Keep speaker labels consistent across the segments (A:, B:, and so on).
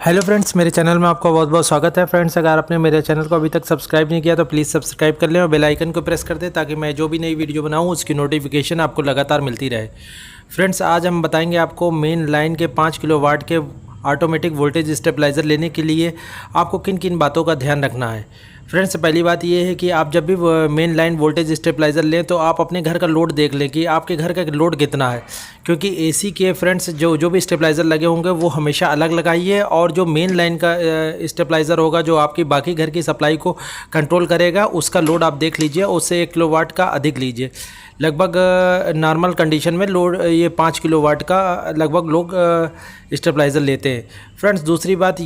A: Hello friends, मेरे channel में आपका बहुत बहुत स्वागत है। फ्रेंड्स, अगर आपने मेरे चैनल को अभी तक सब्सक्राइब नहीं किया तो प्लीज़ सब्सक्राइब कर लें और बेल आइकन को प्रेस कर दें ताकि मैं जो भी नई वीडियो बनाऊं उसकी नोटिफिकेशन आपको लगातार मिलती रहे। फ्रेंड्स, आज हम बताएंगे आपको मेन लाइन के 5 किलोवाट के ऑटोमेटिक वोल्टेज स्टेबलाइज़र लेने के लिए आपको किन किन बातों का ध्यान रखना है। फ्रेंड्स, पहली बात ये है कि आप जब भी मेन लाइन वोल्टेज स्टेबलाइज़र लें तो आप अपने घर का लोड देख लें कि आपके घर का लोड कितना है, क्योंकि एसी के फ्रेंड्स जो भी स्टेबलाइज़र लगे होंगे वो हमेशा अलग लगाइए, और जो मेन लाइन का स्टेबलाइज़र होगा जो आपकी बाकी घर की सप्लाई को कंट्रोल करेगा उसका लोड आप देख लीजिए, उससे 1 किलोवाट का अधिक लीजिए। लगभग नॉर्मल कंडीशन में लोड ये 5 किलोवाट का लगभग लोग स्टेबलाइज़र लेते हैं। फ्रेंड्स, दूसरी बात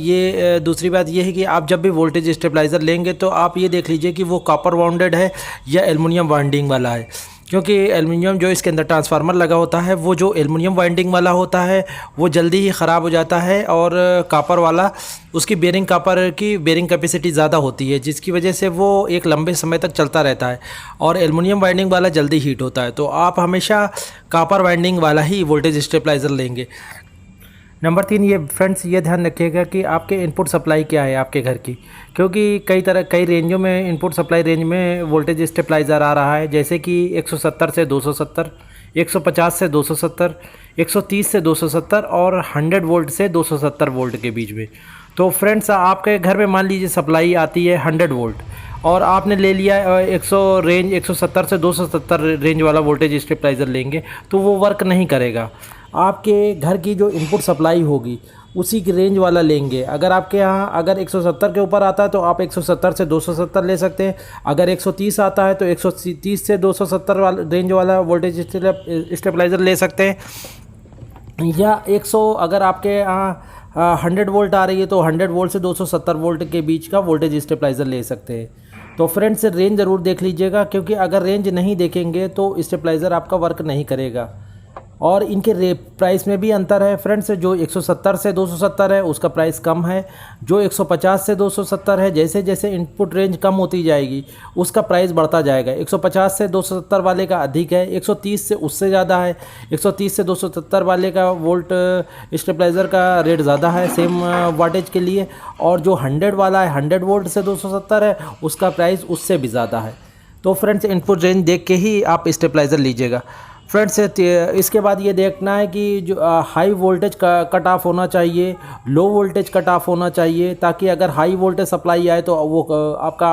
A: ये है कि आप जब भी वोल्टेज स्टेबलाइज़र लेंगे तो आप ये देख लीजिए कि वो कॉपर वाउंडेड है या एल्युमिनियम वाइंडिंग वाला है, क्योंकि एल्युमिनियम जो इसके अंदर ट्रांसफार्मर लगा होता है वो जो एल्युमिनियम वाइंडिंग वाला होता है वो जल्दी ही ख़राब हो जाता है, और कॉपर वाला उसकी कॉपर की बेरिंग कैपेसिटी ज़्यादा होती है, जिसकी वजह से वो एक लंबे समय तक चलता रहता है, और एल्युमिनियम वाइंडिंग वाला जल्दी हीट होता है। तो आप हमेशा कॉपर वाइंडिंग वाला ही वोल्टेज स्टेबलाइज़र लेंगे। नंबर 3, ये फ्रेंड्स ये ध्यान रखिएगा कि आपके इनपुट सप्लाई क्या है आपके घर की, क्योंकि कई रेंजों में इनपुट सप्लाई रेंज में वोल्टेज स्टेबलाइज़र आ रहा है, जैसे कि 170 से 270, 150 से 270, 130 से 270 और 100 वोल्ट से 270 वोल्ट के बीच में। तो फ्रेंड्स, आपके घर में मान लीजिए सप्लाई आती है 100 वोल्ट और आपने ले लिया 170 से 270 रेंज वाला वोल्टेज स्टेबलाइज़र लेंगे तो वो वर्क नहीं करेगा। आपके घर की जो इनपुट सप्लाई होगी उसी की रेंज वाला लेंगे। अगर आपके यहाँ अगर 170 के ऊपर आता है तो आप 170 से 270 ले सकते हैं। अगर 130 आता है तो 130 से 270 वाला रेंज वाला वोल्टेज स्टेबलाइज़र ले सकते हैं। या 100 अगर आपके यहाँ 100 वोल्ट आ रही है तो 100 वोल्ट से 270 वोल्ट के बीच का वोल्टेज स्टेबलाइज़र ले सकते हैं। तो फ्रेंड्स, रेंज ज़रूर देख लीजिएगा, क्योंकि अगर रेंज नहीं देखेंगे तो स्टेबलाइज़र आपका वर्क नहीं करेगा। और इनके प्राइस में भी अंतर है फ्रेंड्स। जो 170 से 270 है उसका प्राइस कम है, जो 150 से 270 है जैसे जैसे इनपुट रेंज कम होती जाएगी उसका प्राइस बढ़ता जाएगा। 150 से 270 वाले का अधिक है, 130 से उससे ज़्यादा है, 130 से 270 वाले का वोल्ट स्टेबलाइज़र का रेट ज़्यादा है सेम वाटेज के लिए, और जो 100 वाला है 100 वोल्ट से 270 है उसका प्राइस उससे भी ज़्यादा है। तो फ्रेंड्स, इनपुट रेंज देख के ही आप स्टेबलाइज़र लीजिएगा। फ्रेंड्स, इसके बाद ये देखना है कि जो हाई वोल्टेज का कट ऑफ होना चाहिए, लो वोल्टेज कट ऑफ होना चाहिए, ताकि अगर हाई वोल्टेज सप्लाई आए तो वो आपका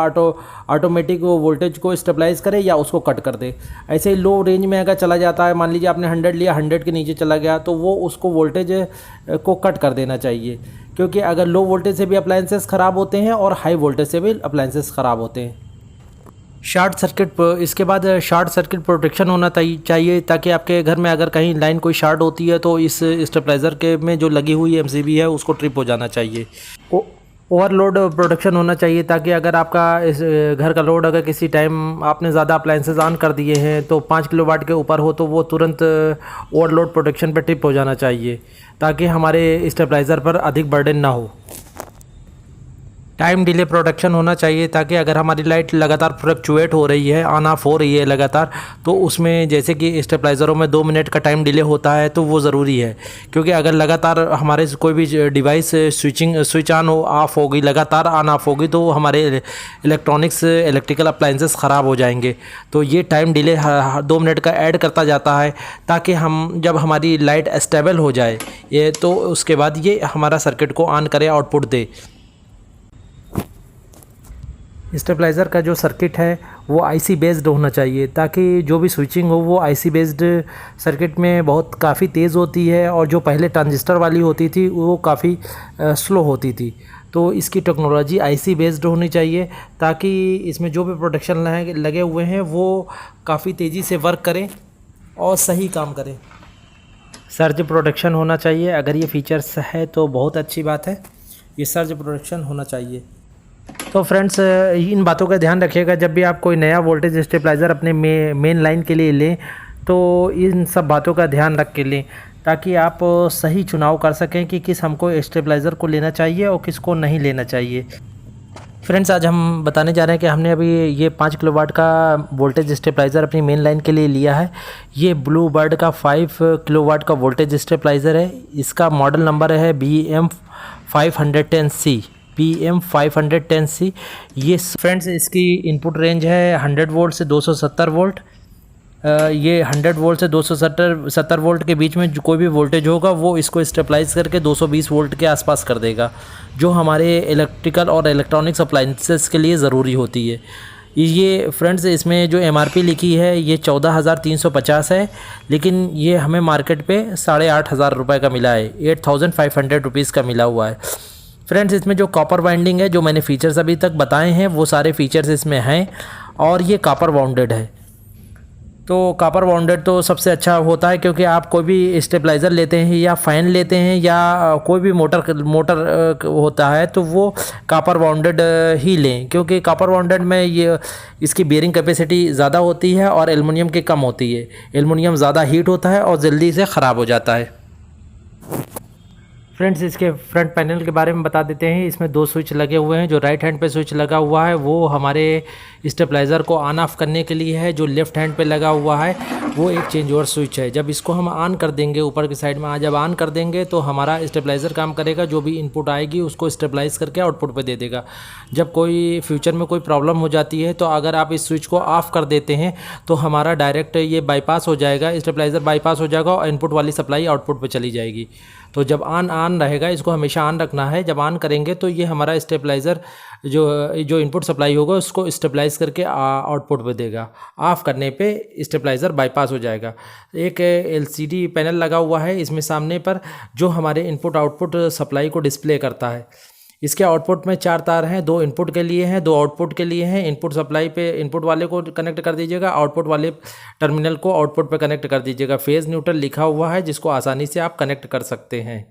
A: ऑटोमेटिक वो वोल्टेज को स्टेबलाइज़ करे या उसको कट कर दे। ऐसे ही लो रेंज में अगर चला जाता है, मान लीजिए आपने 100 लिया, 100 के नीचे चला गया तो वो उसको वोल्टेज को कट कर देना चाहिए, क्योंकि अगर लो वोल्टेज से भी अप्लायंसेस ख़राब होते हैं और हाई वोल्टेज से भी अप्लायंसेस ख़राब होते हैं। इसके बाद शॉर्ट सर्किट प्रोटेक्शन होना चाहिए, ताकि आपके घर में अगर कहीं लाइन कोई शॉर्ट होती है तो इस स्टेबलाइज़र के में जो लगी हुई एमसीबी है उसको ट्रिप हो जाना चाहिए। ओवरलोड प्रोटेक्शन होना चाहिए, ताकि अगर आपका इस घर का लोड अगर किसी टाइम आपने ज़्यादा अप्लायंसेस ऑन कर दिए हैं तो 5 किलोवाट के ऊपर हो तो वो तुरंत ओवरलोड प्रोटेक्शन पर ट्रिप हो जाना चाहिए, ताकि हमारे स्टेबलाइज़र पर अधिक बर्डन ना हो। टाइम डिले प्रोटेक्शन होना चाहिए, ताकि अगर हमारी लाइट लगातार फ्लक्चुएट हो रही है, ऑन ऑफ हो रही है लगातार, तो उसमें जैसे कि स्टेबलाइज़रों में 2 मिनट का टाइम डिले होता है तो वो ज़रूरी है, क्योंकि अगर लगातार हमारे कोई भी डिवाइस स्विच ऑन ऑफ होगी, लगातार ऑन ऑफ होगी, तो हमारे इलेक्ट्रिकल अप्लायंसेस ख़राब हो जाएंगे। तो ये टाइम डिले 2 मिनट का ऐड करता जाता है, ताकि हम जब हमारी लाइट स्टेबल हो जाए ये तो उसके बाद ये हमारा सर्किट को ऑन करे, आउटपुट दे। स्टेबलाइज़र का जो सर्किट है वो आईसी बेस्ड होना चाहिए, ताकि जो भी स्विचिंग हो वो आईसी बेस्ड सर्किट में काफ़ी तेज़ होती है, और जो पहले ट्रांजिस्टर वाली होती थी वो काफ़ी स्लो होती थी। तो इसकी टेक्नोलॉजी आईसी बेस्ड होनी चाहिए, ताकि इसमें जो भी प्रोटेक्शन लगे हुए हैं वो काफ़ी तेज़ी से वर्क करें और सही काम करें। सर्ज प्रोटेक्शन होना चाहिए, अगर ये फीचर्स है तो बहुत अच्छी बात है, ये सर्ज प्रोटेक्शन होना चाहिए। तो फ्रेंड्स, इन बातों का ध्यान रखिएगा जब भी आप कोई नया वोल्टेज स्टेबलाइज़र अपने मेन लाइन के लिए लें, तो इन सब बातों का ध्यान रख के लें, ताकि आप सही चुनाव कर सकें कि किस हमको स्टेबलाइज़र को लेना चाहिए और किसको नहीं लेना चाहिए। फ्रेंड्स, आज हम बताने जा रहे हैं कि हमने अभी ये 5 किलोवाट का वोल्टेज स्टेबलाइज़र अपनी मेन लाइन के लिए लिया है। ये ब्लू बर्ड का 5 किलोवाट का वोल्टेज स्टेबलाइज़र है। इसका मॉडल नंबर है BM 510C PM510C। ये फ्रेंड्स इसकी इनपुट रेंज है 100 वोल्ट से 270 वोल्ट। ये 100 वोल्ट से 270 वोल्ट के बीच में जो कोई भी वोल्टेज होगा वो इसको स्टेबलाइज करके 220 वोल्ट के आसपास कर देगा, जो हमारे इलेक्ट्रिकल और इलेक्ट्रॉनिक्स अप्लाइंसेस के लिए ज़रूरी होती है। ये फ्रेंड्स इसमें जो MRP लिखी है ये 14,350 है, लेकिन ये हमें मार्केट पे 8,500 रुपये का मिला है, 8,500 रुपीज़ का मिला हुआ है। फ्रेंड्स इसमें जो कॉपर वाइंडिंग है, जो मैंने फ़ीचर्स अभी तक बताए हैं वो सारे फीचर्स इसमें हैं, और ये कॉपर बाउंडेड है। तो कॉपर बाउंडेड तो सबसे अच्छा होता है, क्योंकि आप कोई भी स्टेबलाइज़र लेते हैं या फ़ैन लेते हैं या कोई भी मोटर होता है तो वो कॉपर बाउंडेड ही लें, क्योंकि कॉपर बाउंडेड में ये इसकी बेयरिंग कैपेसिटी ज़्यादा होती है और एलुमिनियम की कम होती है। एलुमिनियम ज़्यादा हीट होता है और जल्दी से ख़राब हो जाता है। फ्रेंड्स इसके फ्रंट पैनल के बारे में बता देते हैं। इसमें 2 स्विच लगे हुए हैं। जो राइट हैंड पे स्विच लगा हुआ है वो हमारे स्टेबलाइज़र को ऑन ऑफ करने के लिए है। जो लेफ़्ट हैंड पे लगा हुआ है वो एक चेंज ओवर स्विच है। जब इसको हम ऑन कर देंगे, ऊपर की साइड में जब ऑन कर देंगे तो हमारा स्टेबलाइज़र काम करेगा। जो भी इनपुट आएगी उसको स्टेबलाइज़ करके आउटपुट पे दे देगा। जब कोई फ्यूचर में कोई प्रॉब्लम हो जाती है तो अगर आप इस स्विच को ऑफ़ कर देते हैं तो हमारा डायरेक्ट ये बाईपास हो जाएगा, स्टेबलाइज़र बाईपास हो जाएगा और इनपुट वाली सप्लाई आउटपुट पे चली जाएगी। तो जब ऑन रहेगा, इसको हमेशा ऑन रखना है। जब ऑन करेंगे तो ये हमारा स्टेबलाइज़र जो इनपुट सप्लाई होगा उसको स्टेबलाइज़ करके आउटपुट पे देगा। ऑफ़ करने पे स्टेबलाइज़र बाईपास हो जाएगा। एक LCD पैनल लगा हुआ है इसमें सामने पर, जो हमारे इनपुट आउटपुट सप्लाई को डिस्प्ले करता है। इसके आउटपुट में 4 तार हैं, 2 इनपुट के लिए हैं, 2 आउटपुट के लिए हैं। इनपुट सप्लाई पे इनपुट वाले को कनेक्ट कर दीजिएगा, आउटपुट वाले टर्मिनल को आउटपुट पे कनेक्ट कर दीजिएगा। फेज़ न्यूट्रल लिखा हुआ है जिसको आसानी से आप कनेक्ट कर सकते हैं।